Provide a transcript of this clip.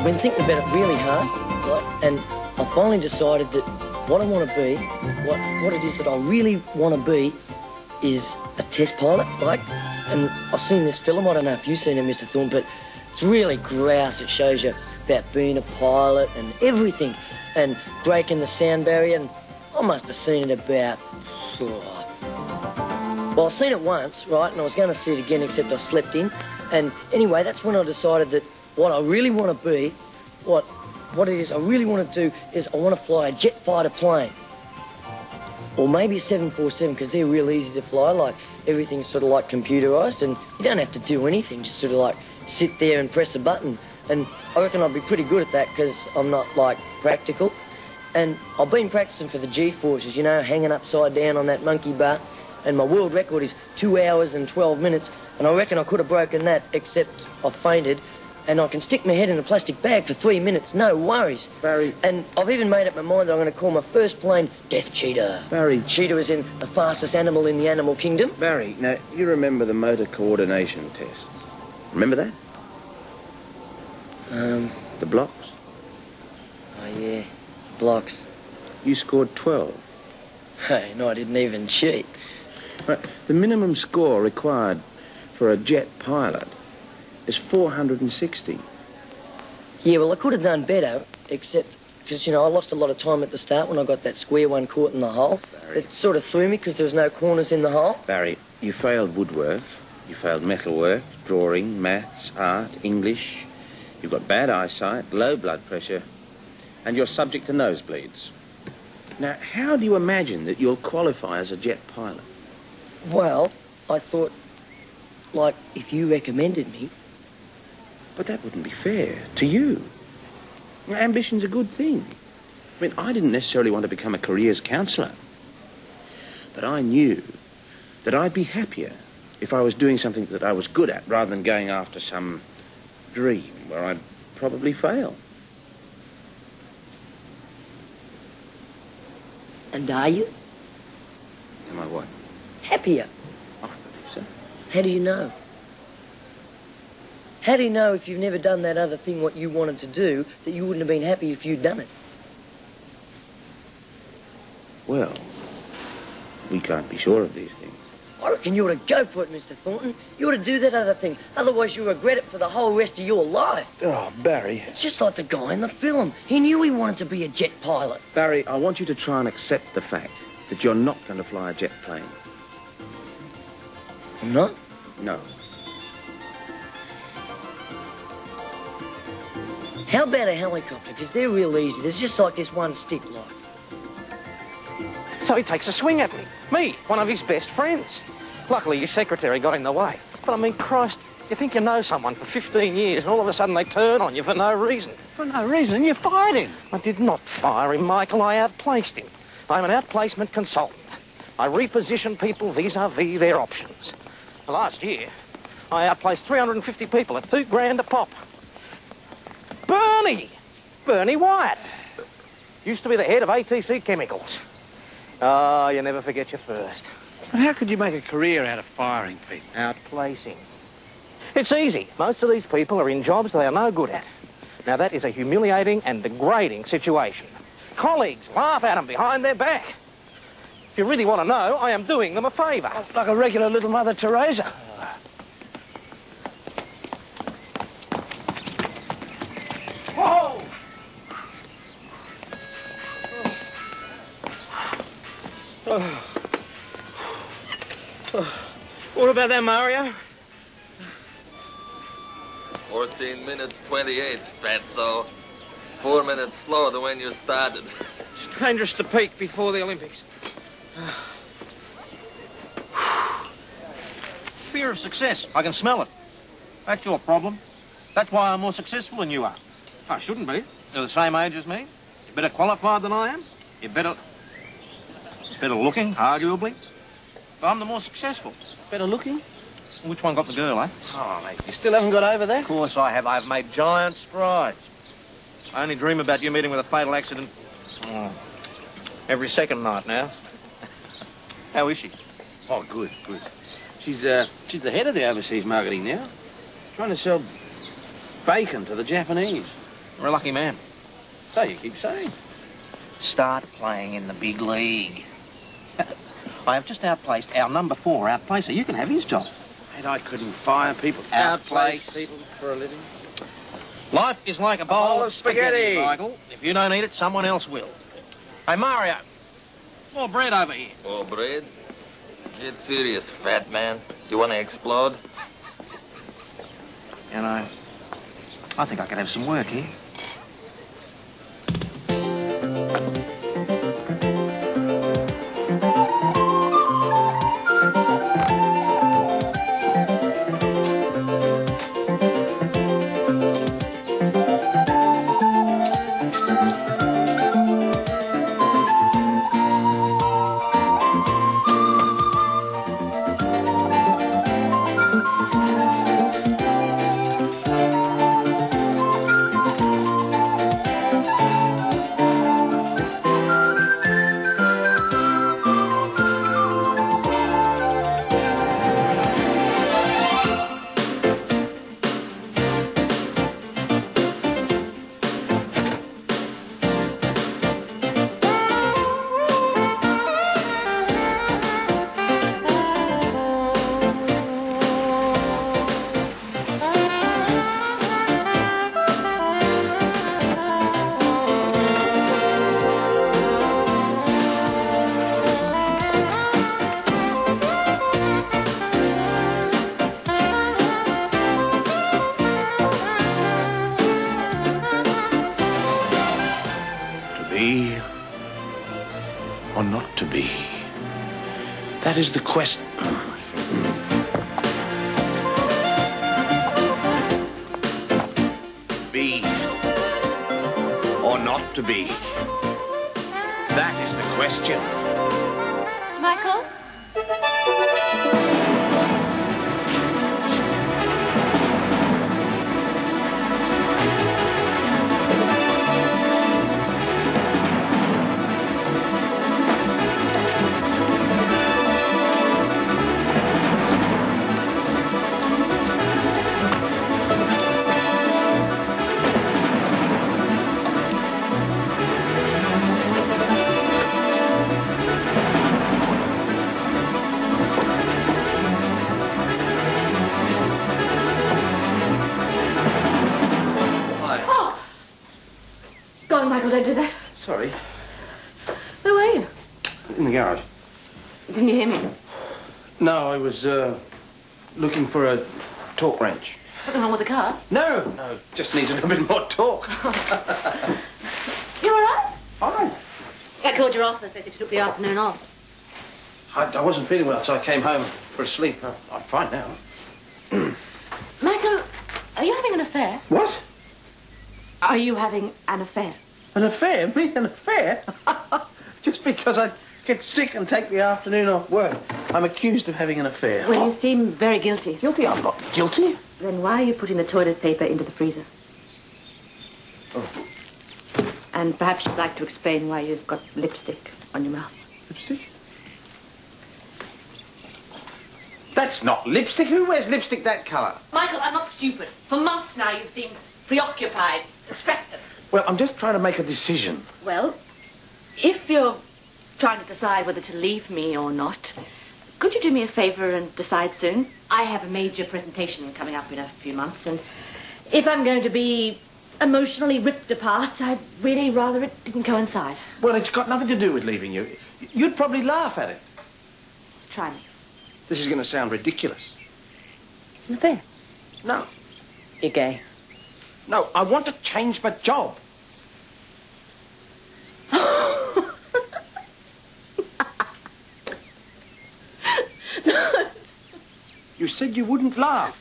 I've been thinking about it really hard, like, and I finally decided that what I want to be, what it is that I really want to be, is a test pilot, like. And I've seen this film, I don't know if you've seen it, Mr. Thorne, but it's really grouse. It shows you about being a pilot and everything, and breaking the sound barrier, and I must have seen it about... Well, I've seen it once, right, and I was going to see it again, except I slept in. And anyway, that's when I decided that what I really want to be, what it is I really want to do is I want to fly a jet fighter plane. Or maybe a 747, because they're real easy to fly, like everything's sort of like computerised, and you don't have to do anything, just sort of like sit there and press a button. And I reckon I'd be pretty good at that because I'm not, like, practical. And I've been practicing for the G-forces, you know, hanging upside down on that monkey bar. And my world record is 2 hours and 12 minutes, and I reckon I could have broken that, except I fainted, and I can stick my head in a plastic bag for 3 minutes, no worries. Barry... And I've even made up my mind that I'm going to call my first plane Death Cheetah. Barry... Cheetah is in the fastest animal in the animal kingdom. Barry, now, you remember the motor coordination test? Remember that? The blocks? Oh, yeah, blocks. You scored 12. Hey, no, I didn't even cheat. Right. The minimum score required for a jet pilot is 460. Yeah, well, I could have done better, except because, you know, I lost a lot of time at the start when I got that square one caught in the hole. Barry. It sort of threw me because there was no corners in the hole. Barry, you failed woodwork, you failed metalwork, drawing, maths, art, English. You've got bad eyesight, low blood pressure, and you're subject to nosebleeds. Now, how do you imagine that you'll qualify as a jet pilot? Well, I thought, like, if you recommended me... But that wouldn't be fair to you. Now, ambition's a good thing. I mean, I didn't necessarily want to become a careers counsellor. But I knew that I'd be happier if I was doing something that I was good at rather than going after some dream where I'd probably fail. And are you? Am I what? Happier. Oh, I believe so. How do you know? How do you know if you've never done that other thing, what you wanted to do, that you wouldn't have been happy if you'd done it? Well, we can't be sure of these things. I reckon you ought to go for it, Mr. Thornton. You ought to do that other thing. Otherwise you'll regret it for the whole rest of your life. Oh, Barry. It's just like the guy in the film. He knew he wanted to be a jet pilot. Barry, I want you to try and accept the fact that you're not going to fly a jet plane. I'm not? No. How about a helicopter? Because they're real easy. There's just like this one stick, like. So he takes a swing at me, one of his best friends. Luckily, his secretary got in the way. But I mean, Christ, you think you know someone for 15 years and all of a sudden they turn on you for no reason. For no reason? You fired him. I did not fire him, Michael. I outplaced him. I'm an outplacement consultant. I reposition people vis-a-vis their options. Last year, I outplaced 350 people at $2,000 a pop. Bernie Wyatt. Used to be the head of ATC Chemicals. Oh, you never forget your first. But how could you make a career out of firing people? Outplacing. It's easy. Most of these people are in jobs they are no good at. Now, that is a humiliating and degrading situation. Colleagues laugh at them behind their back. If you really want to know, I am doing them a favour. Oh, like a regular little Mother Teresa. Whoa! What about that, Mario? 14 minutes 28, fatso. 4 minutes slower than when you started. It's dangerous to peak before the Olympics. Fear of success. I can smell it. That's your problem. That's why I'm more successful than you are. I shouldn't be. You're the same age as me. You're better qualified than I am. You're better looking, arguably. But I'm the more successful. Better looking? Which one got the girl, eh? Oh, mate, you still haven't got over that? Of course I have. I've made giant strides. I only dream about you meeting with a fatal accident every second night now. How is she? Oh, good. She's the head of the overseas marketing now. Trying to sell bacon to the Japanese. You're a lucky man. So you keep saying. Start playing in the big league. I have just outplaced our number 4 outplacer. You can have his job. Mate, I couldn't fire people. Outplace people for a living. Life is like a bowl of spaghetti, Michael. If you don't eat it, someone else will. Hey, Mario. More bread over here. Oh, bread? Get serious, fat man. Do you want to explode? You know, I think I could have some work here. Be or not to be? That is the question. Be or not to be? That is the question. Michael? Michael, don't do that. Sorry. Where were you? In the garage. Didn't you hear me? No, I was looking for a torque wrench. Something wrong with the car? No, just needs a little bit more torque. You all right? Fine. I called your office. They said you took the afternoon off. I wasn't feeling well, so I came home for a sleep. I'm fine now. Michael, are you having an affair? What? Are you having an affair? An affair? Me? An affair? Just because I get sick and take the afternoon off work, I'm accused of having an affair. Well, you seem very guilty. Guilty? I'm not guilty. Then why are you putting the toilet paper into the freezer? Oh. And perhaps you'd like to explain why you've got lipstick on your mouth. Lipstick? That's not lipstick. Who wears lipstick that colour? Michael, I'm not stupid. For months now you've seemed preoccupied, distracted. Well, I'm just trying to make a decision. Well, if you're trying to decide whether to leave me or not, could you do me a favor and decide soon? I have a major presentation coming up in a few months, and if I'm going to be emotionally ripped apart, I'd really rather it didn't coincide. Well, it's got nothing to do with leaving you. You'd probably laugh at it. Try me. This is going to sound ridiculous. It's an affair. No. You're gay. No, I want to change my job. You said you wouldn't laugh.